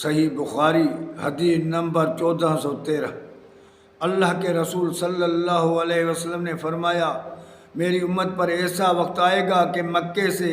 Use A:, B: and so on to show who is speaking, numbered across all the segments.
A: صحیح بخاری حدیث نمبر 1413۔ اللہ کے رسول صلی اللہ علیہ وسلم نے فرمایا، میری امت پر ایسا وقت آئے گا کہ مکے سے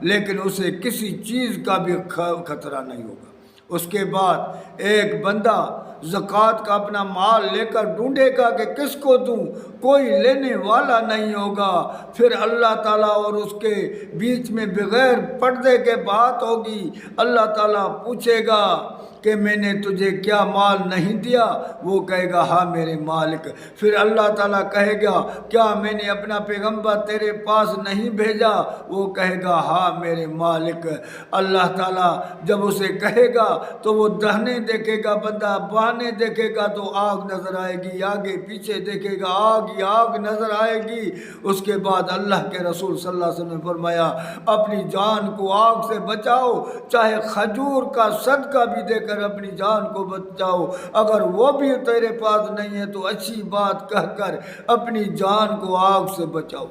A: لیکن اسے کسی چیز کا بھی خطرہ نہیں ہوگا۔ اس کے بعد ایک بندہ زکوٰۃ کا اپنا مال لے کر ڈھونڈے گا کہ کس کو دوں، کوئی لینے والا نہیں ہوگا۔ پھر اللہ تعالیٰ اور اس کے بیچ میں بغیر پردے کے بات ہوگی۔ اللہ تعالیٰ پوچھے گا کہ میں نے تجھے کیا مال نہیں دیا؟ وہ کہے گا ہاں میرے مالک۔ پھر اللہ تعالیٰ کہے گا کیا میں نے اپنا پیغمبر تیرے پاس نہیں بھیجا؟ وہ کہے گا ہاں میرے مالک۔ اللہ تعالیٰ جب اسے کہے گا تو وہ دہنے دیکھے گا، بندہ بہانے دیکھے گا تو آگ نظر آئے گی، آگے پیچھے دیکھے گا آگ ہی آگ نظر آئے گی۔ اس کے بعد اللہ کے رسول صلی اللہ علیہ وسلم نے فرمایا اپنی جان کو آگ سے بچاؤ، چاہے کھجور کا صدقہ بھی دے کر اپنی جان کو بچاؤ، اگر وہ بھی تیرے پاس نہیں ہے تو اچھی بات کہہ کر اپنی جان کو آگ سے بچاؤ۔